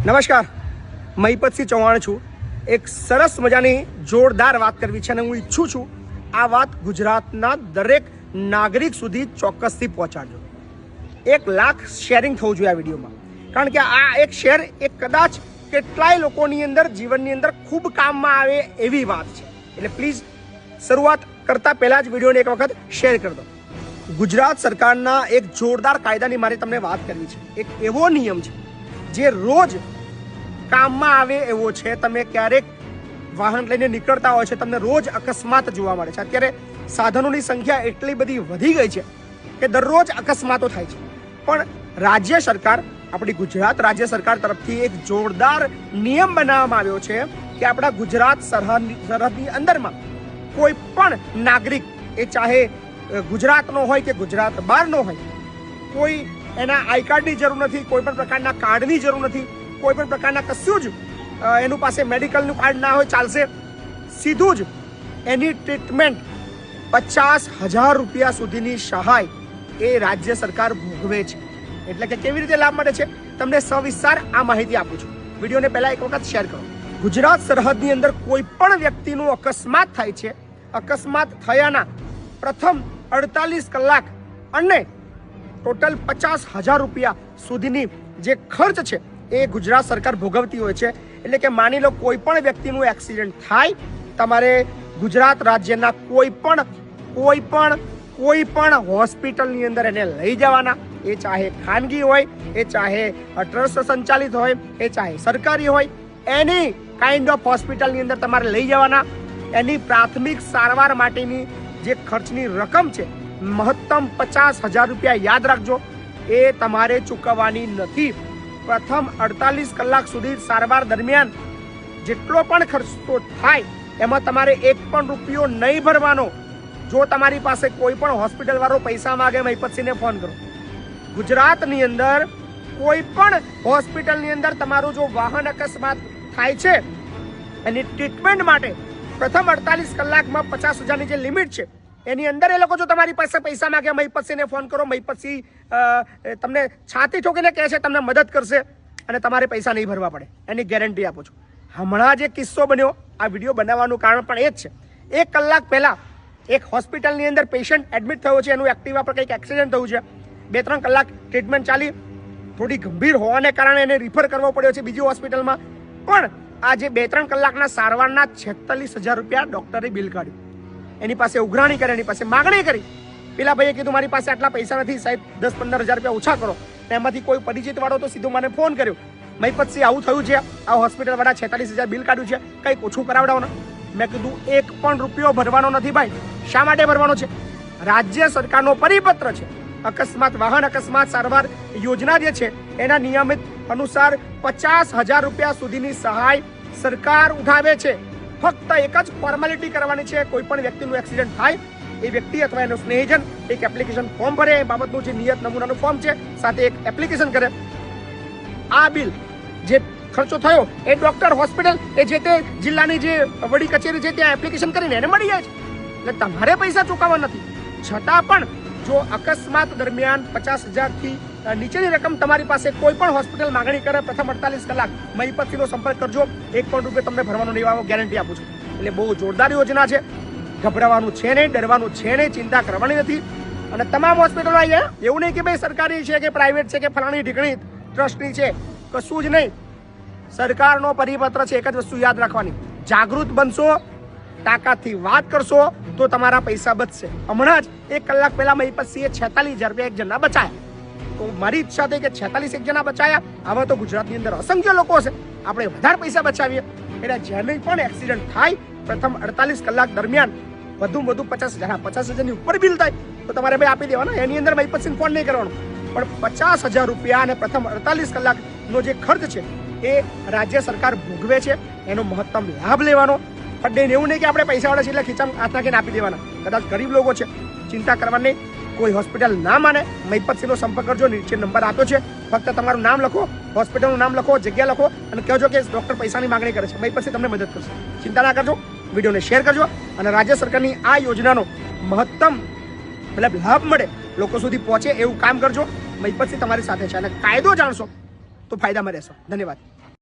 નમસ્કાર, મહિપતસિંહ ચૌહાણ છું। એક સરસ મજાની જોરદાર વાત કરવી છે અને હું ઈચ્છું છું આ વાત ગુજરાતના દરેક નાગરિક સુધી ચોક્કસથી પહોંચાડજો। 1 લાખ શેરિંગ થવું જોઈએ આ વિડીયોમાં, કારણ કે આ એક શેર એક કદાચ કેટલાય લોકોની અંદર જીવનની અંદર ખૂબ કામમાં આવે એવી વાત છે। એટલે પ્લીઝ શરૂઆત કરતા પહેલા જ વિડીયોને એક વખત શેર કરી દો। ગુજરાત સરકારના એક જોરદાર કાયદાની મારે તમને વાત કરવી છે। એક એવો નિયમ છે જે રોજ કામમાં આવે એવો છે। તમે ક્યારેક વાહન લઈને નીકળતા હોય છે, તમને રોજ અકસ્માત જોવા મળે છે। અત્યારે સાધનોની સંખ્યા એટલી બધી વધી ગઈ છે કે દરરોજ અકસ્માતો થાય છે, પણ રાજ્ય સરકાર, આપણી ગુજરાત રાજ્ય સરકાર તરફથી એક જોરદાર નિયમ બનાવવામાં આવ્યો છે કે આપણા ગુજરાત સરહદની અંદરમાં કોઈ પણ નાગરિક, એ ચાહે ગુજરાતનો હોય કે ગુજરાત બહારનો હોય, કોઈ એના આઈ કાર્ડની જરૂર નથી, કોઈ પણ પ્રકારના કાર્ડની જરૂર નથી, કોઈ પણ પ્રકારના કશું જ એનું પાસે મેડિકલનું કાર્ડ ના હોય ચાલશે। સીધું જ એની ટ્રીટમેન્ટ 50,000 રૂપિયા સુધીની સહાય એ રાજ્ય સરકાર ભોગવે છે। એટલે કે કેવી રીતે લાભ મળે છે તમને સવિસ્તાર આ માહિતી આપું છું। વિડીયોને પહેલા એક વખત શેર કરો। ગુજરાત સરહદની અંદર કોઈ પણ વ્યક્તિનું અકસ્માત થાય છે, અકસ્માત થયાના પ્રથમ 48 કલાક અને ટોટલ 50,000 રૂપિયા સુધીની જે ખર્ચ છે એ ગુજરાત સરકાર ભોગવતી હોય છે। એટલે કે માની લો કોઈ પણ વ્યક્તિનું એક્સિડન્ટ થાય, તમારે ગુજરાત રાજ્યના કોઈ પણ હોસ્પિટલની અંદર એને લઈ જવાના। એ ચાહે ખાનગી હોય, એ ચાહે ટ્રસ્ટ સંચાલિત હોય, એ ચાહે સરકારી હોય, એની કાઇન્ડ ઓફ હોસ્પિટલની અંદર તમારે લઈ જવાના। એની પ્રાથમિક સારવાર માટેની જે ખર્ચની રકમ છે મહત્તમ 50,000 રૂપિયા, યાદ રાખજો, એ તમારે ચૂકવવાની નથી। પ્રથમ 48 કલાક સુધી સારવાર દરમિયાન જેટલો પણ ખર્ચો થાય એમાં તમારે 1 પણ રૂપિયો નહીં ભરવાનો। જો તમારી પાસે કોઈ પણ હોસ્પિટલ વાળો પૈસા માંગે, મહિપતસિંહને ફોન કરો। ગુજરાતની અંદર કોઈ પણ હોસ્પિટલની અંદર તમારું જો વાહન અકસ્માત થાય છે એની ટ્રીટમેન્ટ માટે પ્રથમ 48 કલાકમાં 50,000ની જે લિમિટ છે એની અંદર એ લોકો જો તમારી પાસે પૈસા માંગે, મહિપતસિંહને ફોન કરો। મહિપતસિંહ તમને છાતી ઠોકીને કહે છે તમને મદદ કરશે અને તમારે પૈસા નહીં ભરવા પડે, એની ગેરંટી આપું છું। હમણાં જે કિસ્સો બન્યો, આ વિડીયો બનાવવાનું કારણ પણ એ જ છે। 1 કલાક પહેલા એક હોસ્પિટલની અંદર પેશન્ટ એડમિટ થયો છે, એનું એક્ટિવા પર કંઈક એક્સિડન્ટ થયું છે, 2-3 કલાક ટ્રીટમેન્ટ ચાલી, થોડી ગંભીર હોવાને કારણે એને રિફર કરવો પડ્યો છે બીજી હોસ્પિટલમાં, પણ આ જે 2-3 કલાકના સારવારના 46,000 રૂપિયા ડોક્ટરે બિલ કાઢ્યું। એની પાસે ઉઘરાણી કરી, એની પાસે માગણી કરી। પેલા ભાઈએ કીધું મારી પાસે આટલા પૈસા નથી સાહેબ, 10-15,000 રૂપિયા ઓછા કરો। એમાંથી કોઈ પરિચિત વાળો તો સીધું મને ફોન કર્યો, મહિપતસિંહ આવું થયું છે, આ હોસ્પિટલ વાળા 46,000 બિલ કાઢ્યું છે, કંઈક ઓછું કરાવડાવો ને। મેં કીધું 1 પણ રૂપિયો ભરવાનો નથી ભાઈ। શા માટે ભરવાનો છે? રાજ્ય સરકારનો પરિપત્ર છે, અકસ્માત વાહન અકસ્માત સારવાર યોજના જે છે એના નિયમિત અનુસાર 50,000 રૂપિયા સુધીની સહાય સરકાર ઉઠાવે છે। ફક્ત એક જ ફોર્માલિટી કરવાની છે। કોઈ પણ વ્યક્તિનું એક્સિડન્ટ થાય, એ વ્યક્તિ અથવા એનો સ્નેહીજન એક એપ્લિકેશન ફોર્મ ભરે, એ બાબતનું જે નિયત નમૂનાનું ફોર્મ છે સાથે એક એપ્લિકેશન કરે। આ બિલ જે ખર્ચો થયો એ ડોક્ટર, હોસ્પિટલ, એ જે તે જિલ્લાની જે વડી કચેરી છે ત્યાં એપ્લિકેશન કરીને એને મળી જાય છે। એટલે તમારે પૈસા ચૂકવવા નથી। છતાં પણ જો અકસ્માત દરમિયાન 50,000થી નીચેની રકમ તમારી પાસે કોઈ પણ હોસ્પિટલ માગણી કરે, પ્રથમ 48 કલાક મહિપતસિંહનો સંપર્ક કરજો, 1 પણ રૂપિયો તમને ભરવાનો નહીં આવે, ગેરંટી આપું છું। એટલે બહુ જોરદાર યોજના છે, ગભરાવાનું છે નહીં, ડરવાનું છે નહીં, ચિંતા કરવાની નથી। અને તમામ હોસ્પિટલો આવી જાય, એવું નહીં કે ભાઈ સરકારી છે કે પ્રાઇવેટ છે કે ફલાણી ઢીકણી ટ્રસ્ટની છે, કશું જ નહીં। સરકારનો પરિપત્ર છે, એક જ વસ્તુ યાદ રાખવાની, જાગૃત બનશો, તાકાતથી વાત કરશો તો તમારા પૈસા બચશે। હમણાં જ 1 કલાક પહેલા મહિપતસિંહે 46,000 રૂપિયા એક જણના બચાયા। તો મારી ઈચ્છા થઈ કે 46 એક જણા બચાયા, આવા તો ગુજરાતની અંદર અસંખ્ય લોકો છે, આપણે વધારે પૈસા બચાવીએ। એટલે જેને પણ એક્સિડન્ટ થાય પ્રથમ 48 કલાક દરમિયાન વધુમાં વધુ 50,000, 50,000ની ઉપર બિલ થાય તો તમારે ભાઈ આપી દેવાના, એની અંદર મહિપતસિંહ ફોન નહીં કરવાનો, પણ 50,000 રૂપિયા અને પ્રથમ 48 કલાકનો જે ખર્ચ છે એ રાજ્ય સરકાર ભોગવે છે, એનો મહત્તમ લાભ લેવાનો। પણ એવું નહીં કે આપણે પૈસાવાળા છે એટલે ખીચામાં હાથ નાખીને આપી દેવાના। કદાચ ગરીબ લોકો છે, ચિંતા કરવાની નહીં, કોઈ હોસ્પિટલ ના માને, મહિપતસિંહનો સંપર્ક કરજો, નીચે નંબર આપ્યો છે, ફક્ત તમારું નામ લખો, હોસ્પિટલનું નામ લખો, જગ્યા લખો અને કહેજો કે ડોક્ટર પૈસાની માગણી કરે છે, મહિપતસિંહ તમને મદદ કરશે। ચિંતા ના કરજો, વિડીયોને શેર કરજો અને રાજ્ય સરકારની આ યોજનાનો મહત્તમ લાભ મળે, લોકો સુધી પહોંચે એવું કામ કરજો। મહિપતસિંહ તમારી સાથે છે અને કાયદો જાણશો તો ફાયદામાં રહેશો। ધન્યવાદ।